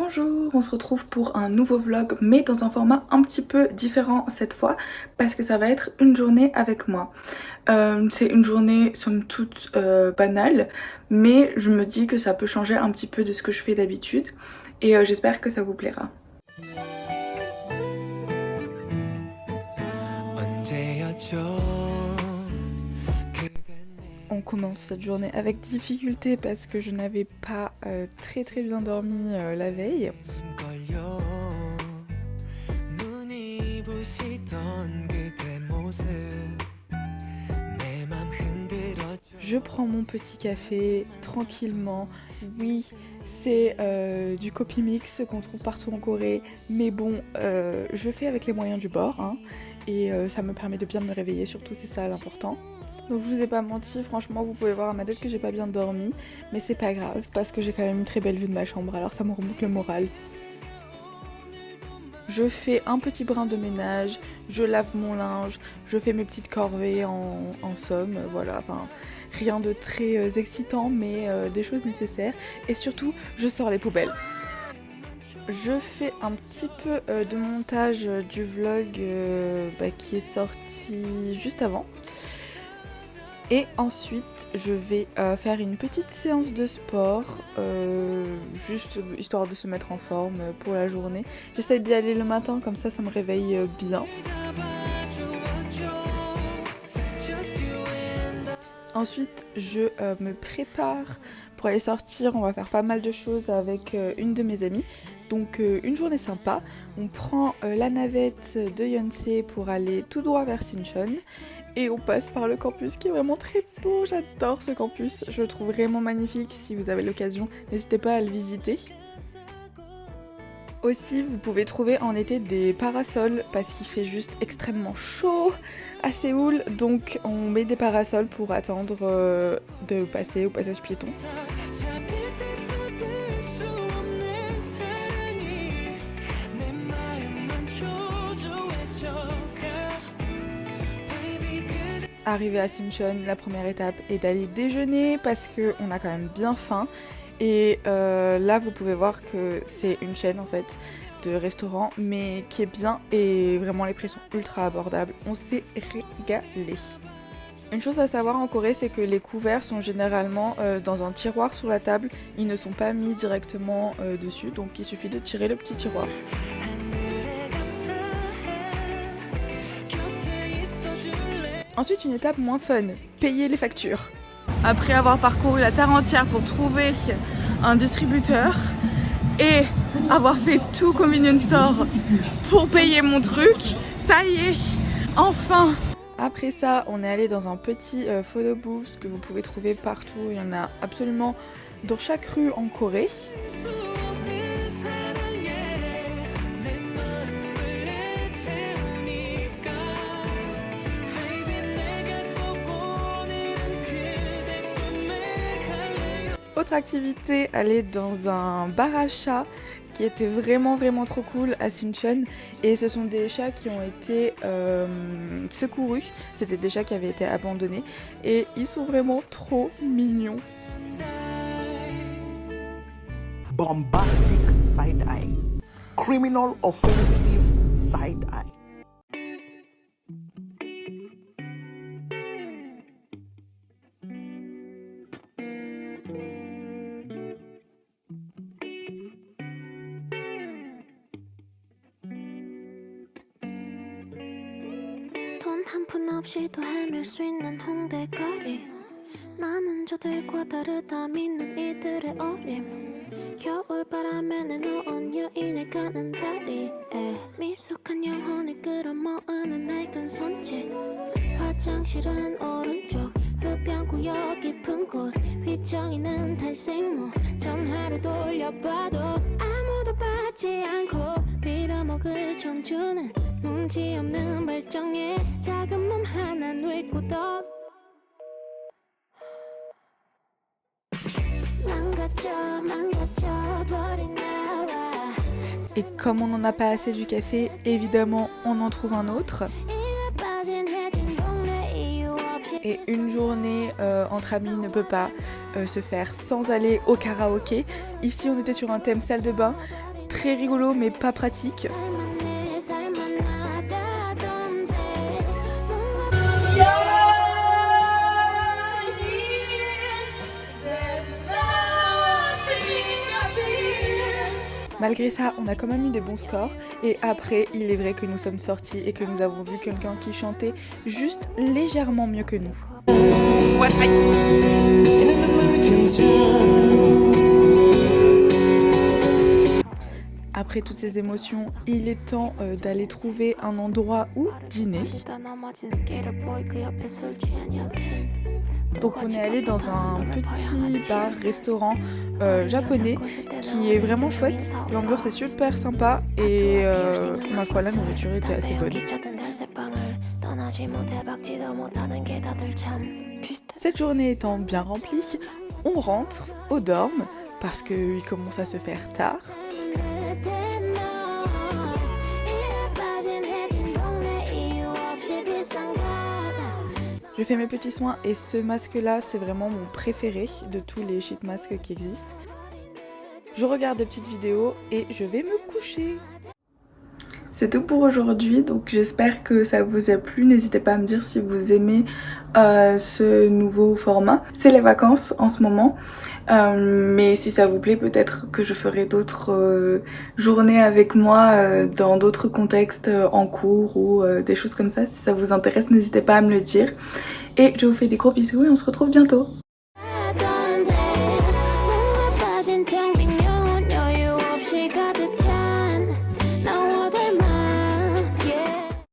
Bonjour, on se retrouve pour un nouveau vlog mais dans un format un petit peu différent cette fois parce que ça va être une journée avec moi. C'est une journée somme toute banale mais je me dis que ça peut changer un petit peu de ce que je fais d'habitude et j'espère que ça vous plaira. On commence cette journée avec difficulté parce que je n'avais pas très bien dormi la veille. Je prends mon petit café tranquillement. Oui, c'est du coffee mix qu'on trouve partout en Corée, mais bon, je fais avec les moyens du bord hein, et ça me permet de bien me réveiller, surtout c'est ça l'important. Donc je vous ai pas menti, franchement vous pouvez voir à ma tête que j'ai pas bien dormi, mais c'est pas grave parce que j'ai quand même une très belle vue de ma chambre, alors ça me remonte le moral. Je fais un petit brin de ménage, je lave mon linge, je fais mes petites corvées en somme, voilà, enfin rien de très excitant mais des choses nécessaires et surtout je sors les poubelles. Je fais un petit peu de montage du vlog qui est sorti juste avant. Et ensuite, je vais faire une petite séance de sport, juste histoire de se mettre en forme pour la journée. J'essaie d'y aller le matin, comme ça me réveille bien. Ensuite, je me prépare pour aller sortir. On va faire pas mal de choses avec une de mes amies. Donc une journée sympa. On prend la navette de Yonsei pour aller tout droit vers Sinchon. Et on passe par le campus qui est vraiment très beau. J'adore ce campus. Je le trouve vraiment magnifique. Si vous avez l'occasion, n'hésitez pas à le visiter. Aussi, vous pouvez trouver en été des parasols parce qu'il fait juste extrêmement chaud à Séoul. Donc on met des parasols pour attendre de passer au passage piéton. Arrivé à Sinchon, la première étape est d'aller déjeuner parce qu'on a quand même bien faim. Et là vous pouvez voir que c'est une chaîne en fait de restaurants mais qui est bien et vraiment les prix sont ultra abordables. On s'est régalé. Une chose à savoir en Corée, c'est que les couverts sont généralement dans un tiroir sur la table. Ils ne sont pas mis directement dessus, donc il suffit de tirer le petit tiroir. Ensuite, une étape moins fun, payer les factures. Après avoir parcouru la terre entière pour trouver un distributeur et avoir fait tout convenience store pour payer mon truc, ça y est, enfin! Après ça, on est allé dans un petit photo booth que vous pouvez trouver partout. Il y en a absolument dans chaque rue en Corée. Autre activité, aller dans un bar à chats qui était vraiment trop cool à Sinchon et ce sont des chats qui ont été secourus, c'était des chats qui avaient été abandonnés et ils sont vraiment trop mignons. Bombastic side-eye, criminal offensive side-eye. 한 푼 없이도 헤맬 수 있는 홍대 거리 나는 저들과 다르다 믿는 이들의 어림 겨울바람에 내놓은 여인의 가는 다리에 미숙한 영혼을 끌어모으는 낡은 손짓 화장실은 오른쪽 흡연구역 깊은 곳 휘청이는 탈색모 전화를 돌려봐도 아무도 받지 않고 빌어먹을 청춘은 눈치 없는 발정에 작은 몸 하나 늙고 더 망가져 버린 나와. Et comme on n'en a pas assez du café, évidemment on en trouve un autre. Et une journée entre amis ne peut pas se faire sans aller au karaoké. Ici on était sur un thème salle de bain très rigolo mais pas pratique. 살만해 살만하다던데 Malgré ça, on a quand même eu des bons scores et après, il est vrai que nous sommes sortis et que nous avons vu quelqu'un qui chantait juste légèrement mieux que nous. Après toutes ces émotions, il est temps d'aller trouver un endroit où dîner. 넘어진 스케이터보이 그 옆에 술 취한 여친 Donc on est allé dans un petit bar-restaurant japonais qui est vraiment chouette. L'ambiance est super sympa et ma foi la nourriture était assez bonne. Cette journée étant bien remplie, on rentre au dorm parce qu'il commence à se faire tard. Je fais mes petits soins et ce masque là c'est vraiment mon préféré de tous les sheet masks qui existent. Je regarde des petites vidéos et je vais me coucher. C'est tout pour aujourd'hui, donc j'espère que ça vous a plu. N'hésitez pas à me dire si vous aimez ce nouveau format. C'est les vacances en ce moment, mais si ça vous plaît, peut-être que je ferai d'autres journées avec moi dans d'autres contextes en cours ou des choses comme ça. Si ça vous intéresse, n'hésitez pas à me le dire. Et je vous fais des gros bisous et on se retrouve bientôt.